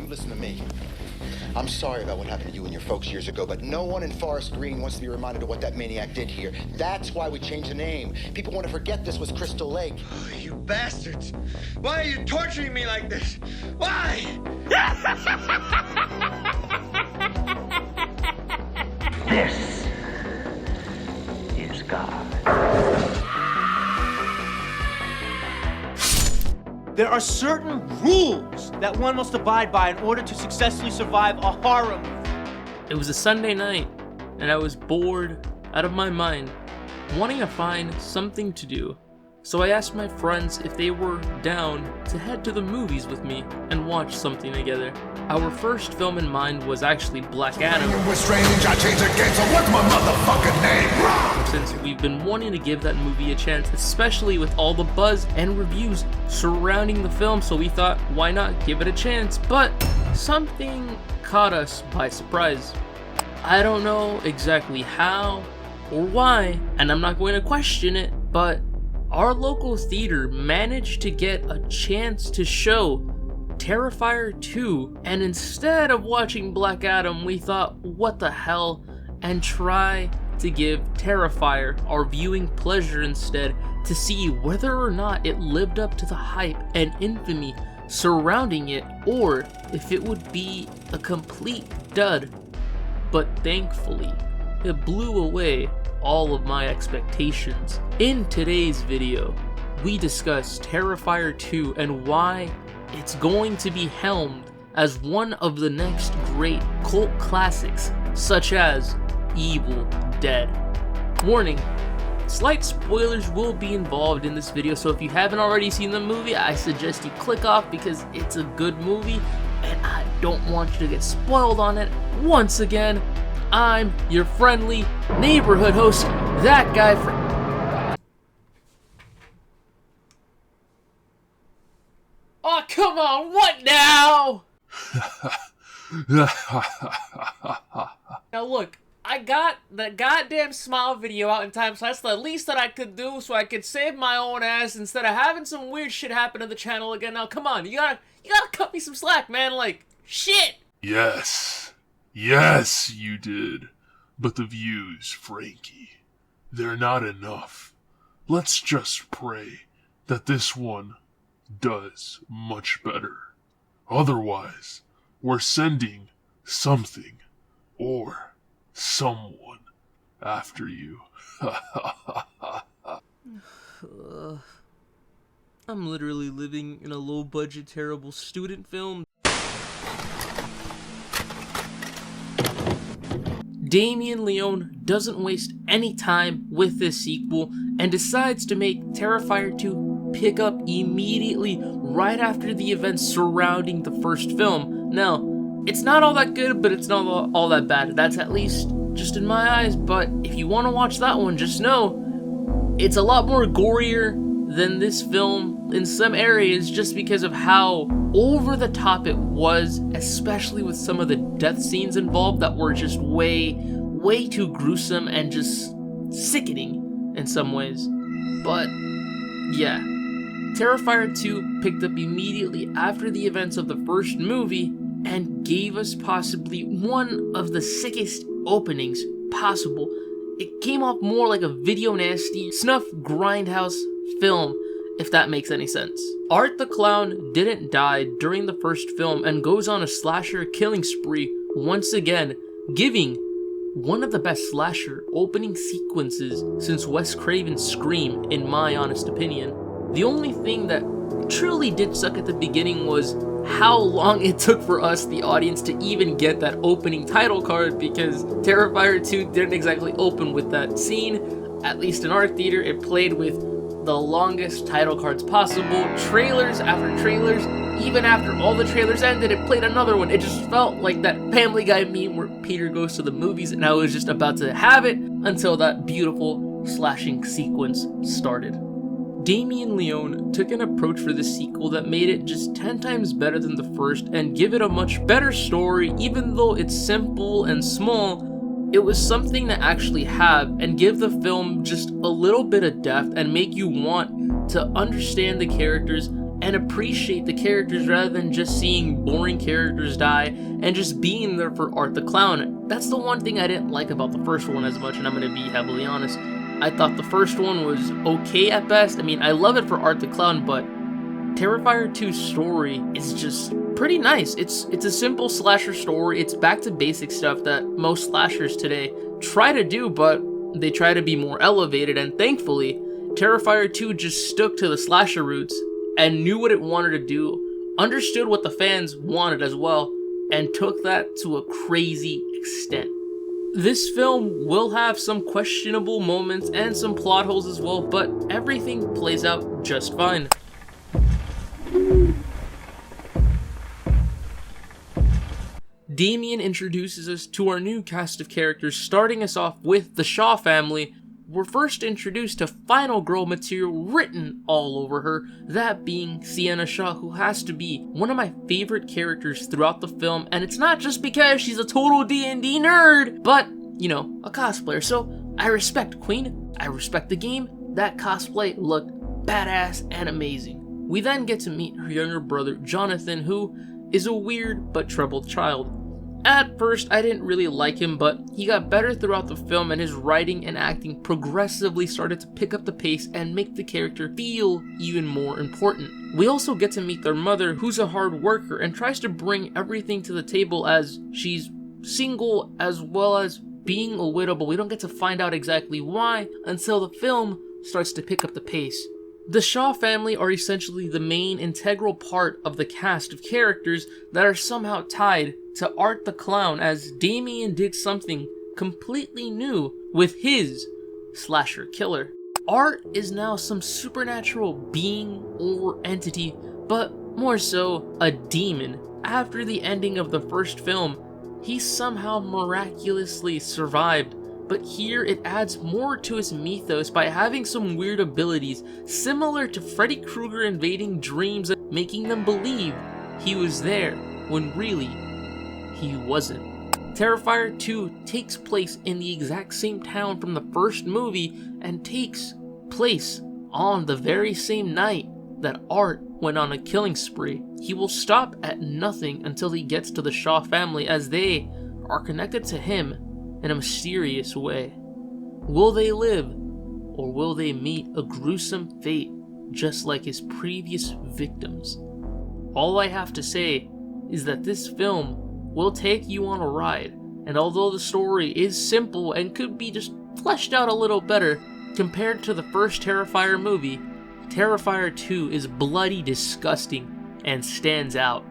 you listen to me. I'm sorry about what happened to you and your folks years ago, but no one in Forest Green wants to be reminded of what that maniac did here. That's why we changed the name. People want to forget this was Crystal Lake. Oh, you bastards! Why are you torturing me like this? Why? This is God. There are certain rules that one must abide by in order to successfully survive a horror movie. It was a Sunday night, and I was bored out of my mind, wanting to find something to do. So I asked my friends if they were down to head to the movies with me and watch something together. Our first film in mind was actually Black Adam. Since we've been wanting to give that movie a chance, especially with all the buzz and reviews surrounding the film, so we thought, why not give it a chance? But something caught us by surprise. I don't know exactly how or why, and I'm not going to question it, but our local theater managed to get a chance to show Terrifier 2, and instead of watching Black Adam, we thought, what the hell, and try to give Terrifier our viewing pleasure instead, to see whether or not it lived up to the hype and infamy surrounding it, or if it would be a complete dud. But thankfully, it blew away all of my expectations. In today's video, we discuss Terrifier 2 and why it's going to be helmed as one of the next great cult classics, such as Evil Dead. Warning, slight spoilers will be involved in this video, so if you haven't already seen the movie, I suggest you click off because it's a good movie and I don't want you to get spoiled on it. Once again, I'm your friendly neighborhood host, that guy from... Oh, come on, what now? Now look, I got the goddamn smile video out in time, so that's the least that I could do so I could save my own ass instead of having some weird shit happen to the channel again. Now come on, you gotta cut me some slack, man, like, shit! Yes, you did. But the views, Frankie, they're not enough. Let's just pray that this one does much better. Otherwise, we're sending something or someone after you. I'm literally living in a low-budget, terrible student film. Damien Leone doesn't waste any time with this sequel and decides to make Terrifier 2 pick up immediately right after the events surrounding the first film. Now, it's not all that good, but it's not all that bad. That's at least just in my eyes, but if you want to watch that one, just know it's a lot more gorier than this film in some areas just because of how over the top it was, especially with some of the death scenes involved that were just way too gruesome and just sickening in some ways. But yeah, Terrifier 2 picked up immediately after the events of the first movie and gave us possibly one of the sickest openings possible. It came off more like a video nasty snuff grindhouse film, if that makes any sense. Art the Clown didn't die during the first film and goes on a slasher killing spree once again, giving one of the best slasher opening sequences since Wes Craven's Scream, in my honest opinion. The only thing that truly did suck at the beginning was how long it took for us, the audience, to even get that opening title card, because Terrifier 2 didn't exactly open with that scene. At least in our theater, it played with the longest title cards possible, trailers after trailers. Even after all the trailers ended, it played another one. It just felt like that Family Guy meme where Peter goes to the movies and I was just about to have it until that beautiful slashing sequence started. Damien Leone took an approach for the sequel that made it just 10 times better than the first and give it a much better story. Even though it's simple and small, it was something to actually have and give the film just a little bit of depth and make you want to understand the characters and appreciate the characters rather than just seeing boring characters die and just being there for Art the Clown. That's the one thing I didn't like about the first one as much, and I'm going to be heavily honest. I thought the first one was okay at best. I mean, I love it for Art the Clown, but Terrifier 2's story is just pretty nice. It's a simple slasher story. It's back to basic stuff that most slashers today try to do, but they try to be more elevated, and thankfully, Terrifier 2 just stuck to the slasher roots and knew what it wanted to do, understood what the fans wanted as well, and took that to a crazy extent. This film will have some questionable moments and some plot holes as well, but everything plays out just fine. Damien introduces us to our new cast of characters, starting us off with the Shaw family. We're first introduced to final girl material written all over her, that being Sienna Shaw, who has to be one of my favorite characters throughout the film, and it's not just because she's a total D&D nerd, but, you know, a cosplayer. So I respect Queen, I respect the game. That cosplay looked badass and amazing. We then get to meet her younger brother, Jonathan, who is a weird but troubled child. At first, I didn't really like him, but he got better throughout the film, and his writing and acting progressively started to pick up the pace and make the character feel even more important. We also get to meet their mother, who's a hard worker and tries to bring everything to the table, as she's single as well as being a widow, but we don't get to find out exactly why until the film starts to pick up the pace. The Shaw family are essentially the main integral part of the cast of characters that are somehow tied to Art the Clown, as Damien did something completely new with his slasher killer. Art is now some supernatural being or entity, but more so a demon. After the ending of the first film, he somehow miraculously survived, but here it adds more to his mythos by having some weird abilities similar to Freddy Krueger invading dreams and making them believe he was there when really he wasn't. Terrifier 2 takes place in the exact same town from the first movie and takes place on the very same night that Art went on a killing spree. He will stop at nothing until he gets to the Shaw family, as they are connected to him in a mysterious way. Will they live, or will they meet a gruesome fate just like his previous victims? All I have to say is that this film will take you on a ride, and although the story is simple and could be just fleshed out a little better compared to the first Terrifier movie, Terrifier 2 is bloody disgusting and stands out.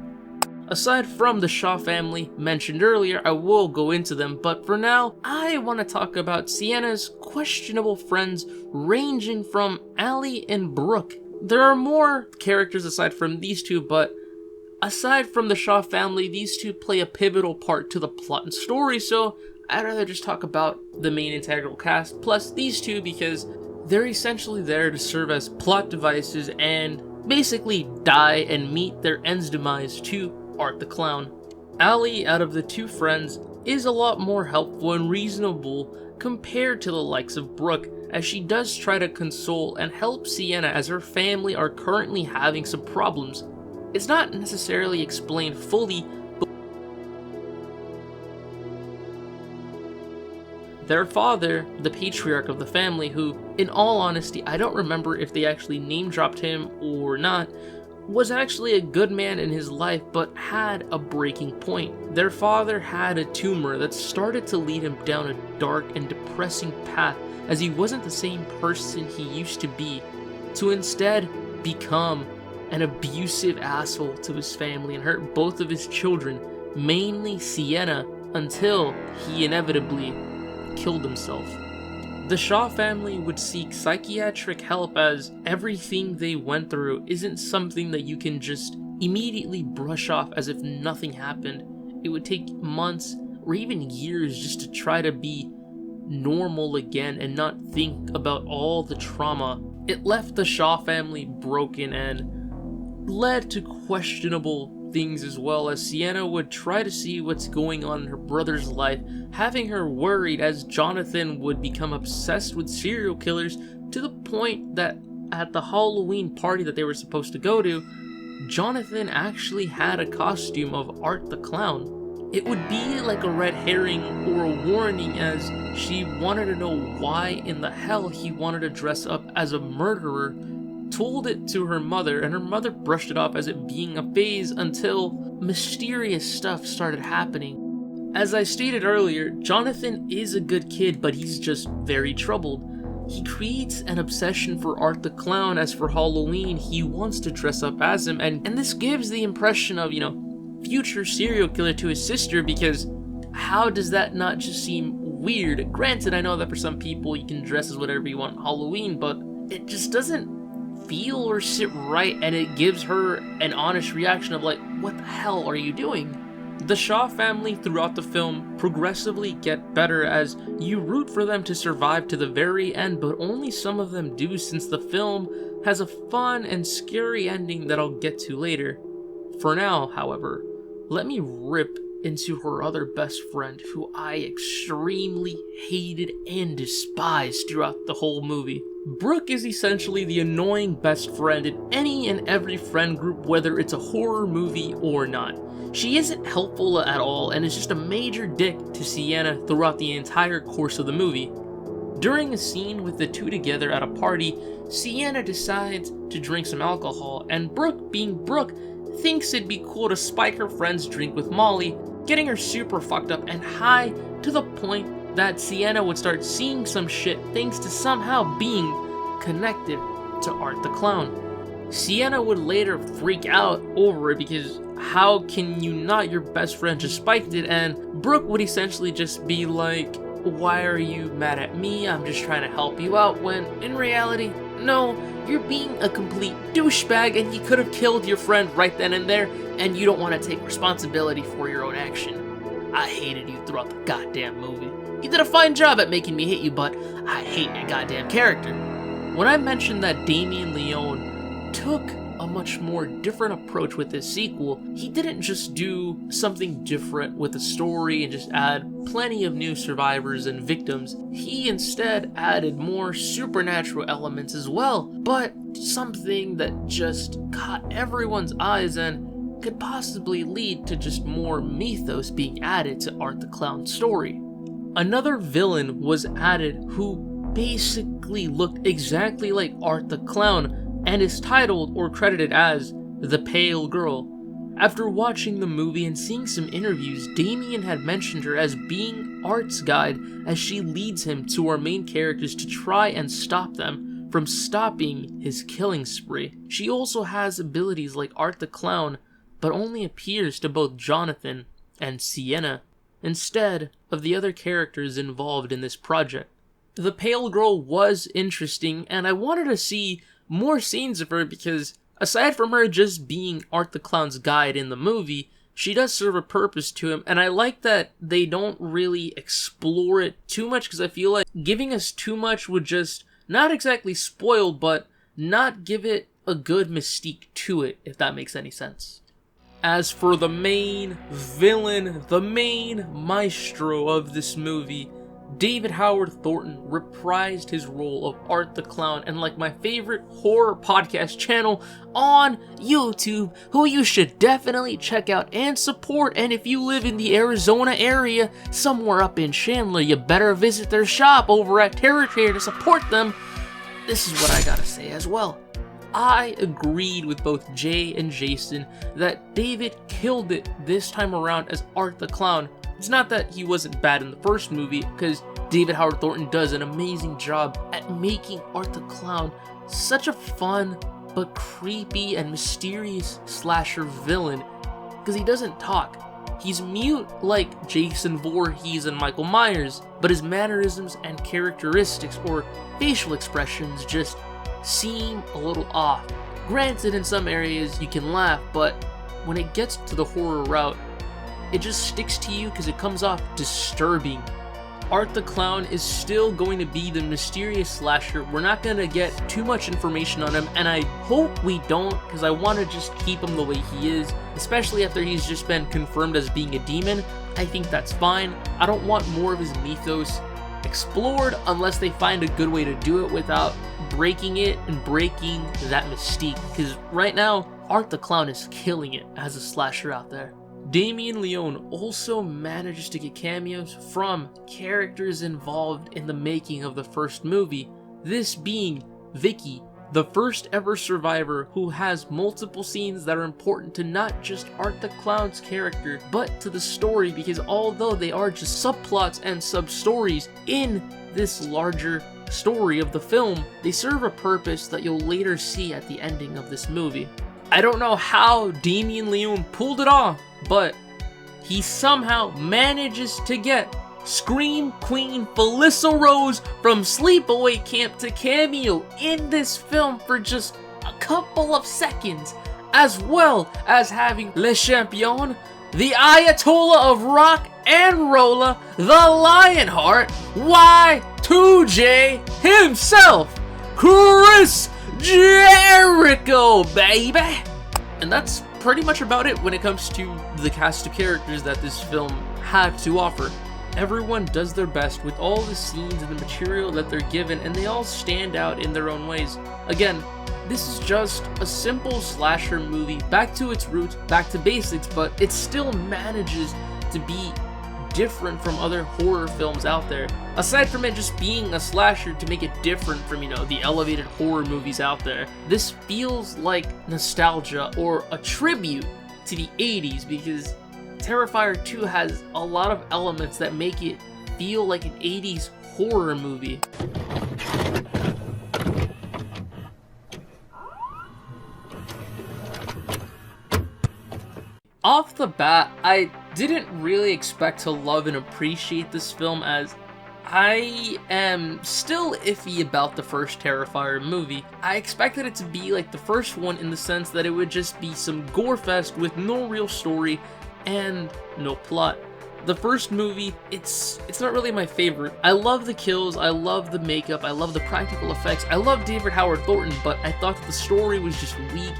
Aside from the Shaw family mentioned earlier, I will go into them, but for now, I want to talk about Sienna's questionable friends, ranging from Allie and Brooke. There are more characters aside from these two, but aside from the Shaw family, these two play a pivotal part to the plot and story, so I'd rather just talk about the main integral cast, plus these two, because they're essentially there to serve as plot devices and basically die and meet their end's demise to Art the Clown. Allie, out of the two friends, is a lot more helpful and reasonable compared to the likes of Brooke, as she does try to console and help Sienna as her family are currently having some problems. It's not necessarily explained fully, but their father, the patriarch of the family, who, in all honesty, I don't remember if they actually name-dropped him or not, was actually a good man in his life, but had a breaking point. Their father had a tumor that started to lead him down a dark and depressing path, as he wasn't the same person he used to be, to instead become an abusive asshole to his family and hurt both of his children, mainly Sienna, until he inevitably killed himself. The Shaw family would seek psychiatric help, as everything they went through isn't something that you can just immediately brush off as if nothing happened. It would take months or even years just to try to be normal again and not think about all the trauma. It left the Shaw family broken and led to questionable things as well, as Sienna would try to see what's going on in her brother's life, having her worried as Jonathan would become obsessed with serial killers to the point that at the Halloween party that they were supposed to go to, Jonathan actually had a costume of Art the Clown. It would be like a red herring or a warning, as she wanted to know why in the hell he wanted to dress up as a murderer, told it to her mother, and her mother brushed it off as it being a phase until mysterious stuff started happening. As I stated earlier, Jonathan is a good kid, but he's just very troubled. He creates an obsession for Art the Clown, as for Halloween he wants to dress up as him, and this gives the impression of, future serial killer to his sister, because how does that not just seem weird? Granted, I know that for some people you can dress as whatever you want on Halloween, but it just doesn't feel or sit right, and it gives her an honest reaction of like, what the hell are you doing? The Shaw family throughout the film progressively get better as you root for them to survive to the very end, but only some of them do, since the film has a fun and scary ending that I'll get to later. For now, however, let me rip into her other best friend, who I extremely hated and despised throughout the whole movie. Brooke is essentially the annoying best friend in any and every friend group, whether it's a horror movie or not. She isn't helpful at all and is just a major dick to Sienna throughout the entire course of the movie. During a scene with the two together at a party, Sienna decides to drink some alcohol, and Brooke, being Brooke, thinks it'd be cool to spike her friend's drink with Molly, getting her super fucked up and high to the point that Sienna would start seeing some shit thanks to somehow being connected to Art the Clown. Sienna would later freak out over it because how can you not, your best friend just spiked it, and Brooke would essentially just be like, why are you mad at me? I'm just trying to help you out, when in reality, no, you're being a complete douchebag and you could have killed your friend right then and there, and you don't want to take responsibility for your own action. I hated you throughout the goddamn movie. You did a fine job at making me hate you, but I hate your goddamn character. When I mentioned that Damien Leone took a much more different approach with this sequel, he didn't just do something different with the story and just add plenty of new survivors and victims. He instead added more supernatural elements as well, but something that just caught everyone's eyes and could possibly lead to just more mythos being added to Art the Clown's story. Another villain was added who basically looked exactly like Art the Clown, and is titled or credited as the Pale Girl. After watching the movie and seeing some interviews, Damien had mentioned her as being Art's guide, as she leads him to our main characters to try and stop them from stopping his killing spree. She also has abilities like Art the Clown, but only appears to both Jonathan and Sienna, instead of the other characters involved in this project. The Pale Girl was interesting, and I wanted to see more scenes of her because, aside from her just being Art the Clown's guide in the movie, she does serve a purpose to him, and I like that they don't really explore it too much, because I feel like giving us too much would just not exactly spoil, but not give it a good mystique to it, if that makes any sense. As for the main villain, the main maestro of this movie, David Howard Thornton reprised his role of Art the Clown, and like my favorite horror podcast channel on YouTube, who you should definitely check out and support, and if you live in the Arizona area, somewhere up in Chandler, you better visit their shop over at Terrifier to support them. This is what I gotta say as well. I agreed with both Jay and Jason that David killed it this time around as Art the Clown. It's not that he wasn't bad in the first movie, because David Howard Thornton does an amazing job at making Art the Clown such a fun but creepy and mysterious slasher villain, because he doesn't talk. He's mute like Jason Voorhees and Michael Myers, but his mannerisms and characteristics or facial expressions just seem a little off. Granted, in some areas you can laugh, but when it gets to the horror route, it just sticks to you because it comes off disturbing. Art the Clown is still going to be the mysterious slasher. We're not going to get too much information on him, and I hope we don't, because I want to just keep him the way he is, especially after he's just been confirmed as being a demon. I think that's fine. I don't want more of his mythos explored unless they find a good way to do it without breaking it and breaking that mystique. Because right now, Art the Clown is killing it as a slasher out there. Damien Leone also manages to get cameos from characters involved in the making of the first movie, this being Vicky, the first ever survivor who has multiple scenes that are important to not just Art the Clown's character, but to the story, because although they are just subplots and sub-stories in this larger story of the film, they serve a purpose that you'll later see at the ending of this movie. I don't know how Damien Leone pulled it off, but he somehow manages to get Scream Queen Felissa Rose from Sleepaway Camp to cameo in this film for just a couple of seconds, as well as having Le Champion, the Ayatollah of rock and roller, the Lionheart, Y2J himself, Chris Jericho, baby! And that's pretty much about it when it comes to the cast of characters that this film had to offer. Everyone does their best with all the scenes and the material that they're given, and they all stand out in their own ways. Again, this is just a simple slasher movie, back to its roots, back to basics, but it still manages to be different from other horror films out there. Aside from it just being a slasher to make it different from, the elevated horror movies out there, this feels like nostalgia or a tribute to the 80s, because Terrifier 2 has a lot of elements that make it feel like an 80s horror movie. Off the bat, I didn't really expect to love and appreciate this film, as I am still iffy about the first Terrifier movie. I expected it to be like the first one in the sense that it would just be some gore fest with no real story and no plot. The first movie, it's not really my favorite. I love the kills, I love the makeup, I love the practical effects, I love David Howard Thornton, but I thought that the story was just weak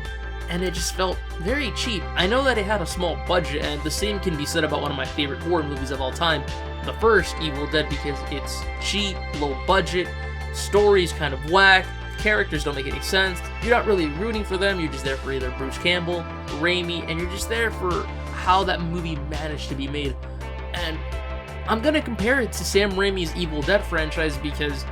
and it just felt very cheap. I know that it had a small budget, and the same can be said about one of my favorite horror movies of all time, the first Evil Dead, because it's cheap, low budget, story's kind of whack, characters don't make any sense, you're not really rooting for them, you're just there for either Bruce Campbell, Raimi, and you're just there for how that movie managed to be made. And I'm gonna compare it to Sam Raimi's Evil Dead franchise, because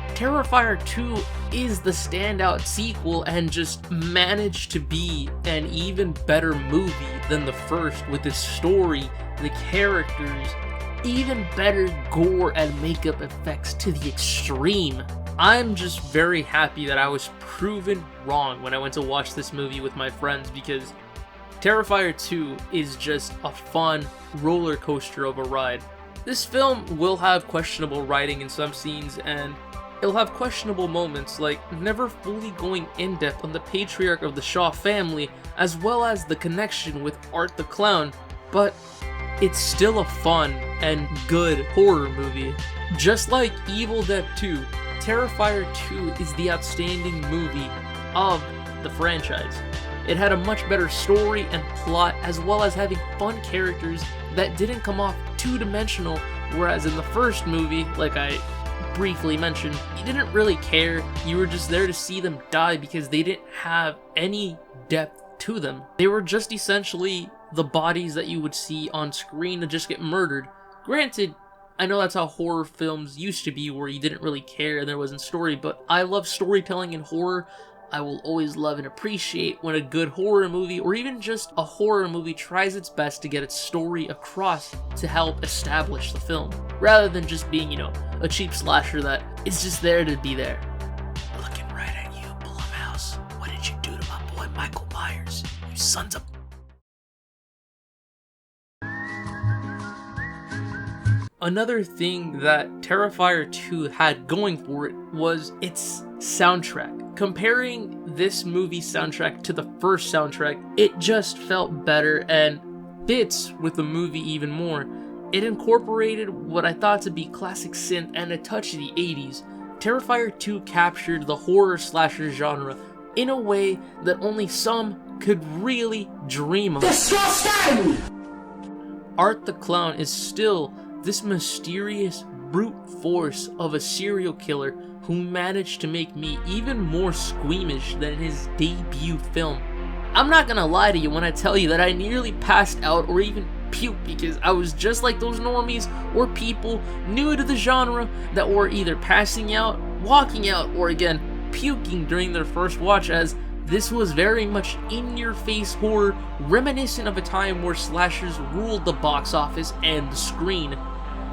Terrifier 2 is the standout sequel and just managed to be an even better movie than the first, with the story, the characters, even better gore and makeup effects to the extreme. I'm just very happy that I was proven wrong when I went to watch this movie with my friends, because Terrifier 2 is just a fun roller coaster of a ride. This film will have questionable writing in some scenes, and it'll have questionable moments, like never fully going in-depth on the patriarch of the Shaw family, as well as the connection with Art the Clown, but it's still a fun and good horror movie. Just like Evil Dead 2, Terrifier 2 is the outstanding movie of the franchise. It had a much better story and plot, as well as having fun characters that didn't come off two-dimensional, whereas in the first movie, like I briefly mentioned, you didn't really care, you were just there to see them die because they didn't have any depth to them. They were just essentially the bodies that you would see on screen to just get murdered. Granted, I know that's how horror films used to be, where you didn't really care and there wasn't story, but I love storytelling in horror. I will always love and appreciate when a good horror movie, or even just a horror movie, tries its best to get its story across to help establish the film, rather than just being, a cheap slasher that is just there to be there. Looking right at you, Blumhouse. What did you do to my boy Michael Myers? You sons of... Another thing that Terrifier 2 had going for it was its soundtrack. Comparing this movie's soundtrack to the first soundtrack, it just felt better and fits with the movie even more. It incorporated what I thought to be classic synth and a touch of the 80s. Terrifier 2 captured the horror slasher genre in a way that only some could really dream of. Disgusting! Art the Clown is still this mysterious brute force of a serial killer who managed to make me even more squeamish than his debut film. I'm not gonna lie to you when I tell you that I nearly passed out or even puked because I was just like those normies or people new to the genre that were either passing out, walking out, or again, puking during their first watch, as this was very much in-your-face horror reminiscent of a time where slashers ruled the box office and the screen.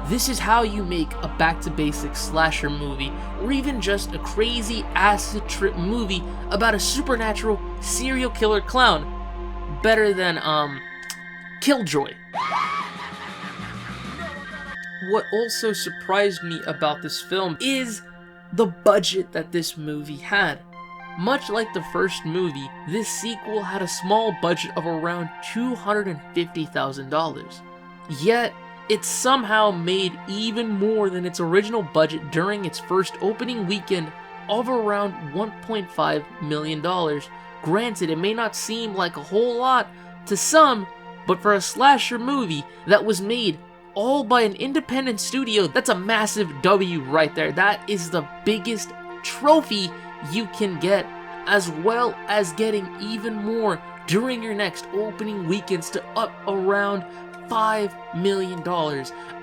This is how you make a back-to-basics slasher movie, or even just a crazy acid trip movie about a supernatural serial killer clown. Better than, Killjoy. What also surprised me about this film is the budget that this movie had. Much like the first movie, this sequel had a small budget of around $250,000. Yet, it somehow made even more than its original budget during its first opening weekend of around $1.5 million. Granted, it may not seem like a whole lot to some, but for a slasher movie that was made all by an independent studio, that's a massive W right there. That is the biggest trophy you can get, as well as getting even more during your next opening weekends to up around $5 million,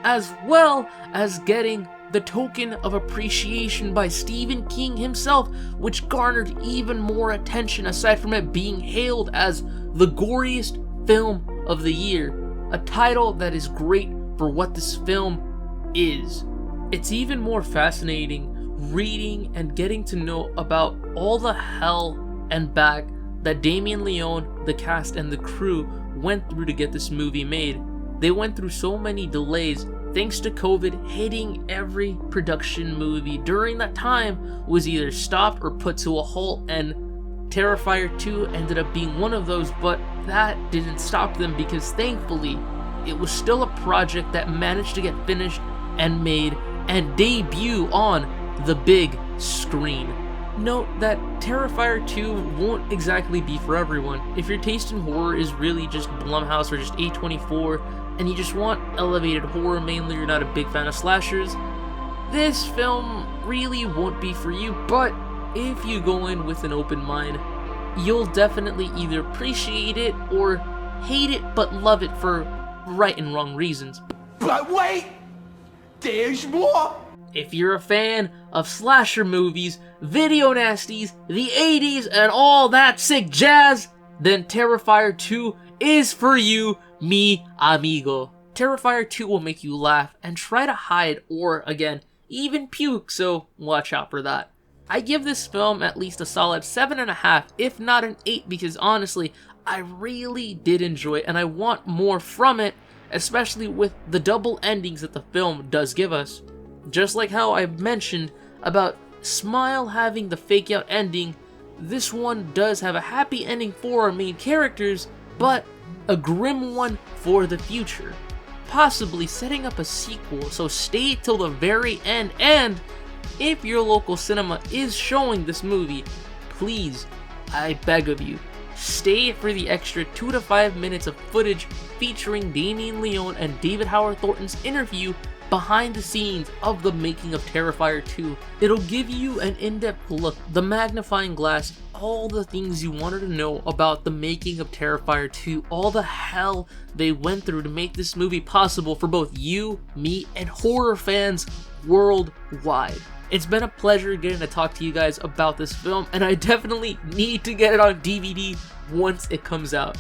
as well as getting the token of appreciation by Stephen King himself, which garnered even more attention aside from it being hailed as the goriest film of the year, a title that is great for what this film is. It's even more fascinating reading and getting to know about all the hell and back that Damien Leone, the cast, and the crew went through to get this movie made. They went through so many delays thanks to COVID hitting every production movie during that time was either stopped or put to a halt, and Terrifier 2 ended up being one of those, but that didn't stop them because thankfully it was still a project that managed to get finished and made and debut on the big screen. Note that Terrifier 2 won't exactly be for everyone. If your taste in horror is really just Blumhouse or just A24, and you just want elevated horror mainly, you're not a big fan of slashers, this film really won't be for you, but if you go in with an open mind, you'll definitely either appreciate it or hate it but love it for right and wrong reasons. But wait! There's more! If you're a fan of slasher movies, video nasties, the 80s, and all that sick jazz, then Terrifier 2 is for you, mi amigo. Terrifier 2 will make you laugh and try to hide or, again, even puke, so watch out for that. I give this film at least a solid 7.5, if not an 8, because honestly, I really did enjoy it and I want more from it, especially with the double endings that the film does give us. Just like how I mentioned about Smile having the fake out ending, this one does have a happy ending for our main characters, but a grim one for the future, possibly setting up a sequel, so stay till the very end. And if your local cinema is showing this movie, please, I beg of you, stay for the extra 2 to 5 minutes of footage featuring Damien Leone and David Howard Thornton's interview behind the scenes of the making of Terrifier 2. It'll give you an in-depth look, the magnifying glass, all the things you wanted to know about the making of Terrifier 2, all the hell they went through to make this movie possible for both you, me, and horror fans worldwide. It's been a pleasure getting to talk to you guys about this film, and I definitely need to get it on DVD once it comes out.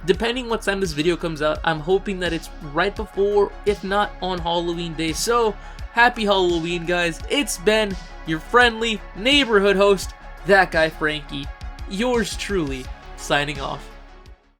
Depending what time this video comes out, I'm hoping that it's right before, if not on Halloween Day. So, happy Halloween, guys. It's been your friendly neighborhood host, That Guy Frankie. Yours truly, signing off.